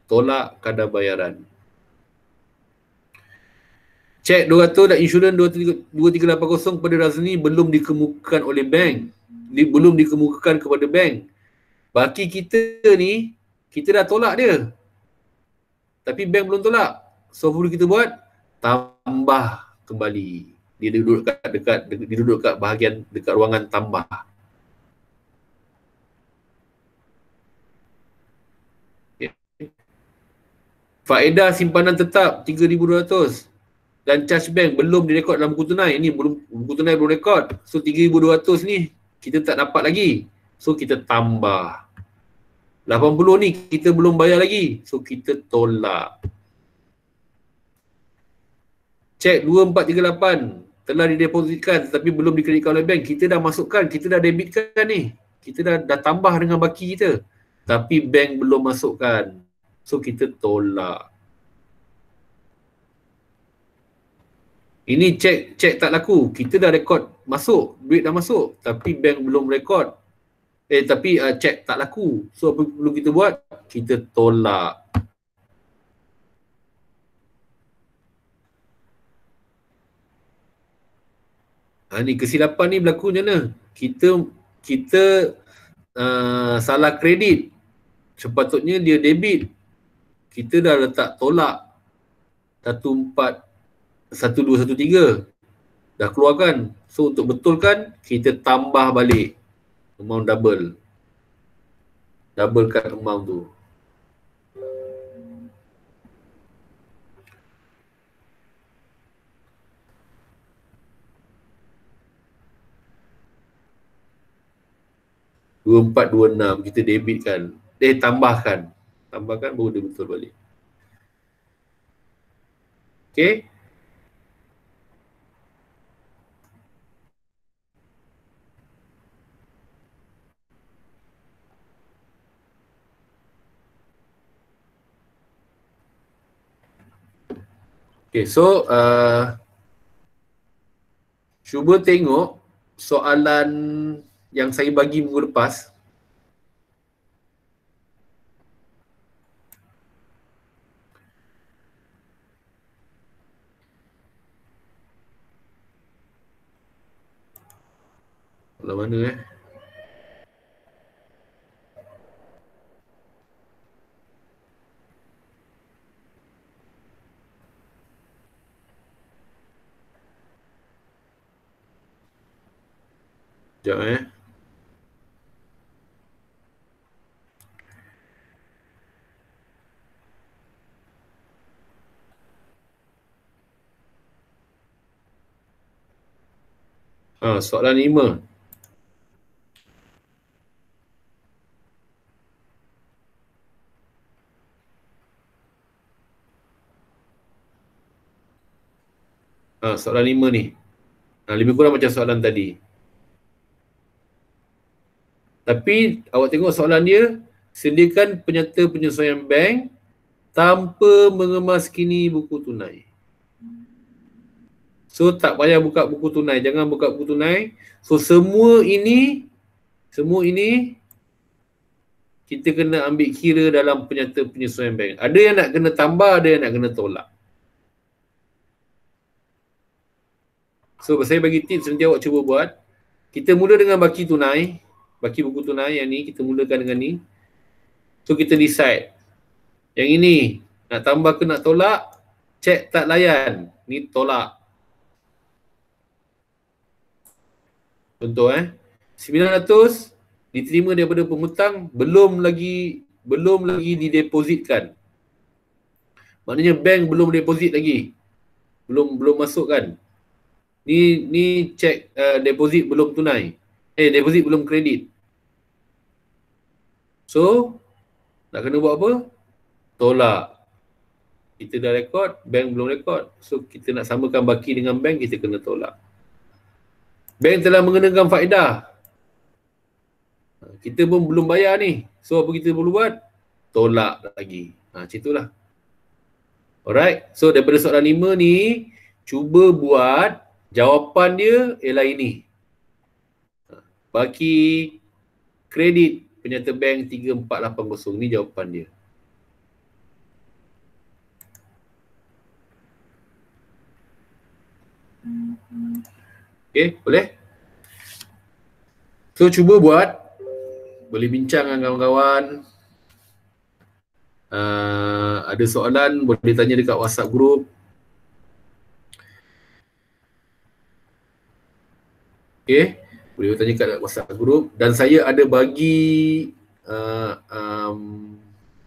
Tolak kadar bayaran. Cek 200 dan insurans 2380 kepada Razni belum dikemukakan oleh bank. Belum dikemukakan kepada bank. Baki kita ni, kita dah tolak dia. Tapi bank belum tolak. So, apa kita buat? Tambah kembali. Dia duduk dekat bahagian dekat ruangan tambah. Okay. Faedah simpanan tetap 3,200. Dan charge bank belum direkod dalam buku tunai. Ini buku tunai belum rekod. So 3,200 ni kita tak dapat lagi. So kita tambah. 80 ni kita belum bayar lagi. So kita tolak. Cek 2438 telah didepositkan tetapi belum dikreditkan oleh bank. Kita dah masukkan, kita dah debitkan ni. Kita dah tambah dengan baki kita. Tapi bank belum masukkan. So kita tolak. Ini cek tak laku. Kita dah rekod masuk, duit dah masuk, tapi bank belum rekod. Tapi cek tak laku. So apa perlu kita buat? Kita tolak. Ni kesilapan ni berlaku macam mana? Kita salah kredit. Sepatutnya dia debit. Kita dah letak tolak 141213. Dah keluarkan. So untuk betulkan, kita tambah balik amount double. Doublekan amount tu. RM2426 kita debitkan. Tambahkan baru dia betul balik. Okay. Okay, so cuba tengok soalan yang saya bagi minggu lepas. Soalan mana Sekejap soalan 5. Soalan 5 ni. Lebih kurang macam soalan tadi. Tapi awak tengok soalan dia, sediakan penyata penyesuaian bank tanpa mengemas kini buku tunai. So tak payah buka buku tunai, jangan buka buku tunai. So semua ini kita kena ambil kira dalam penyata penyesuaian bank. Ada yang nak kena tambah, ada yang nak kena tolak. So saya bagi tips nanti awak cuba buat. Kita mula dengan baki tunai. Baki buku tunai yang ni, kita mulakan dengan ni. So kita decide. Yang ini, nak tambah ke nak tolak, cek tak layan. Ni tolak. Contoh 900 diterima daripada pengutang, belum lagi didepositkan. Maknanya bank belum deposit lagi. Belum masukkan. Ni cek deposit belum tunai. Deposit belum kredit. So, nak kena buat apa? Tolak. Kita dah rekod, bank belum rekod. So, kita nak samakan baki dengan bank, kita kena tolak. Bank telah mengenakan faedah. Kita pun belum bayar ni. So, apa kita perlu buat? Tolak lagi. Macam itulah. Alright. So, daripada soalan 5 ni, cuba buat jawapan dia ialah ini. Baki kredit penyata bank 3480 ni jawapan dia. Okay, boleh? So cuba buat, boleh bincang dengan kawan-kawan. Ada soalan boleh tanya dekat WhatsApp group. Okay, boleh tanya kat WhatsApp group. Dan saya ada bagi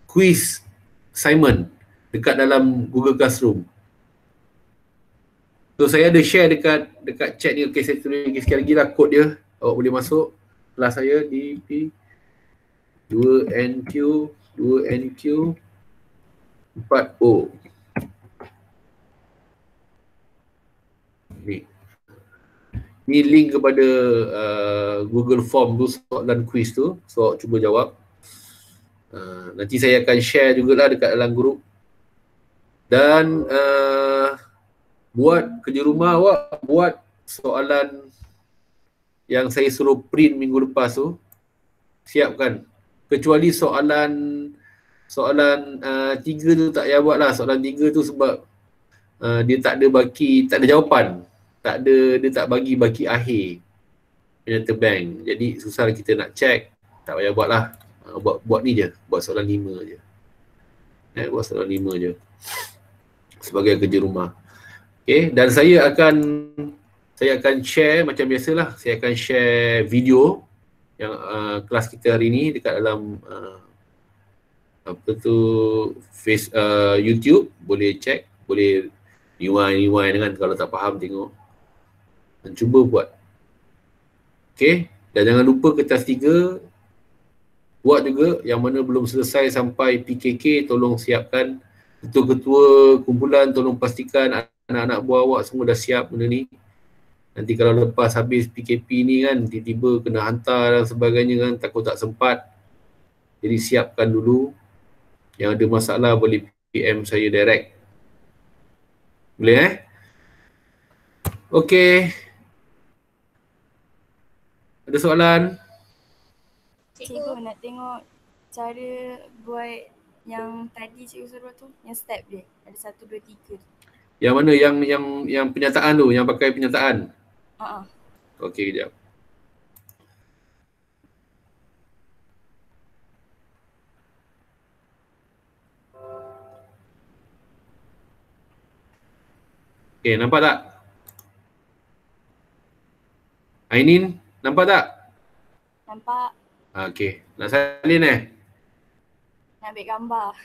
quiz assignment dekat dalam Google Classroom. So saya ada share dekat chat ni. Okay, saya tulis sekali lagi lah kod dia. Awak boleh masuk kelas saya di 2NQ 4O. Ni link kepada Google Form tu, soalan quiz tu. So awak cuba jawab. Nanti saya akan share jugalah dekat dalam grup. Dan buat kerja rumah awak, buat soalan yang saya suruh print minggu lepas tu, siapkan. Kecuali soalan 3 tu tak payah buat lah. Soalan 3 tu sebab dia tak ada jawapan. Dia tak bagi baki akhir penyerta bank. Jadi susah kita nak check. Tak payah buat lah. Buat ni je. Buat soalan 5 je. Buat soalan 5 je. Sebagai kerja rumah. Okay, dan saya akan share macam biasalah. Saya akan share video yang kelas kita hari ni dekat dalam YouTube. Boleh check, boleh rewind kan kalau tak faham tengok. Dan cuba buat. Okay, dan jangan lupa kertas 3 buat juga. Yang mana belum selesai sampai PKK, tolong siapkan. Ketua-ketua kumpulan tolong pastikan anak-anak buah awak semua dah siap benda ni. Nanti kalau lepas habis PKP ni kan, tiba-tiba kena hantar dan sebagainya kan, takut tak sempat. Jadi siapkan dulu. Yang ada masalah boleh PM saya direct. Boleh Okey. Ada soalan? Cikgu nak tengok cara buat yang tadi cikgu suruh tu, yang step dia. Ada 1, 2, 3. Yang mana? Yang penyataan tu, yang pakai penyataan? Okey, kejap. Okey, nampak tak? Ainin, nampak tak? Nampak? Okey, nak salin Nak ambil gambar.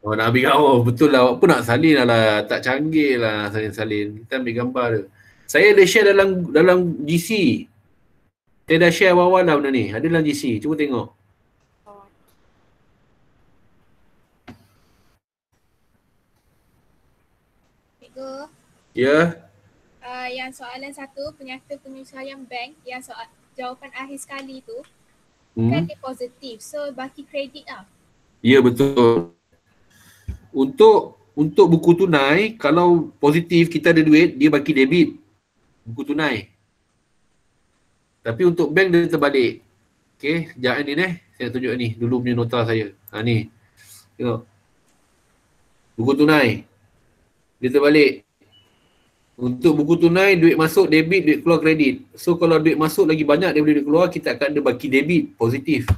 Oh, nak ambil gambar. Betul lah, awak pun nak salin lah. Tak canggih lah salin-salin. Kita ambil gambar tu. Saya dah share dalam GC. Saya dah share awal-awal lah benda ni. Ada dalam GC. Cuba tengok. Cikgu, Ya. yang soalan 1, penyata penyesuaian bank, yang jawapan akhir sekali tu, kan dia positif. So, baki kredit lah. Ya, betul. Untuk buku tunai, kalau positif kita ada duit, dia bagi debit buku tunai. Tapi untuk bank dia terbalik. Okey, sekejap ni saya tunjuk ni. Dulu punya nota saya. Ni. Tengok. Buku tunai. Dia terbalik. Untuk buku tunai, duit masuk debit, duit keluar kredit. So kalau duit masuk lagi banyak daripada duit keluar, kita akan ada baki debit, positif.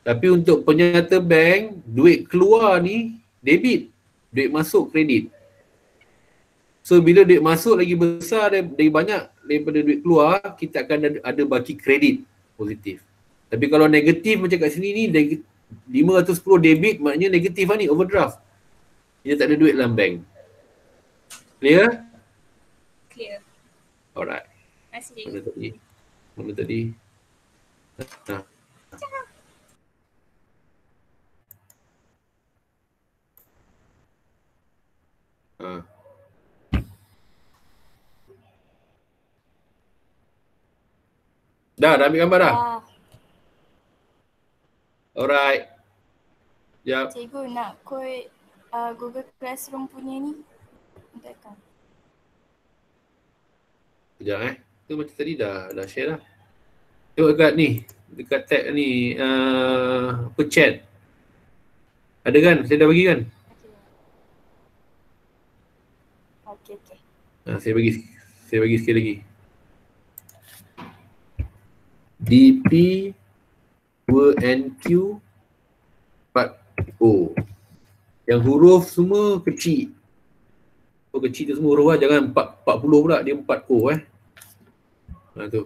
Tapi untuk penyata bank, duit keluar ni debit, duit masuk kredit. So bila duit masuk lagi besar dari banyak daripada duit keluar, kita akan ada baki kredit, positif. Tapi kalau negatif macam kat sini ni, 510 debit, maknanya negatif lah ni, overdraft. Dia tak ada duit dalam bank. Clear? Clear. Alright. Terima kasih, cikgu. Mana tadi? Dah ambil gambar dah? Alright. Sekejap. Cikgu nak kod Google Classroom punya ni. Tekan. Sekejap tu macam tadi dah share dah. Tengok dekat ni, dekat tab ni, chat. Ada kan? Saya dah bagi kan? Okey. Saya bagi sekali lagi. DP WNQ 4O. Yang huruf semua kecil. Kecil tu semua huruf lah, jangan 40 pula, dia 4O tu.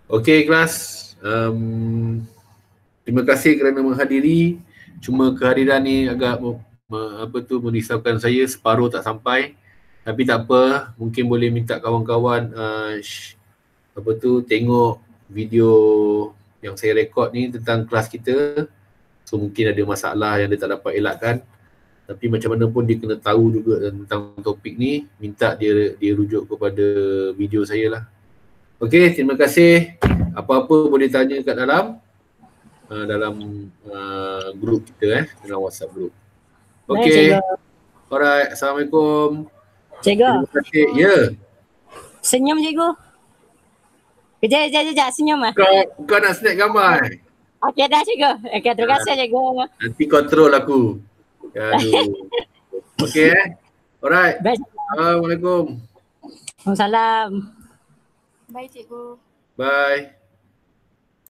Okey kelas, terima kasih kerana menghadiri. Cuma kehadiran ni agak merisaukan saya, separuh tak sampai. Tapi tak apa, mungkin boleh minta kawan-kawan tengok video yang saya rekod ni tentang kelas kita. So mungkin ada masalah yang dia tak dapat elakkan. Tapi macam mana pun dia kena tahu juga tentang topik ni. Minta dia rujuk kepada video saya lah. Okey, terima kasih. Apa-apa boleh tanya kat dalam grup kita dalam WhatsApp group. Okey. Alright, Assalamualaikum. Cikgu. Terima kasih. Ya. Senyum cikgu. Kejap, senyum lah. Kau nak snap gambar? Okey dah cikgu. Okey, terima kasih cikgu. Nanti kontrol aku. Aduh. Okey Alright. Baik. Assalamualaikum. Waalaikumsalam. Bye cikgu. Bye.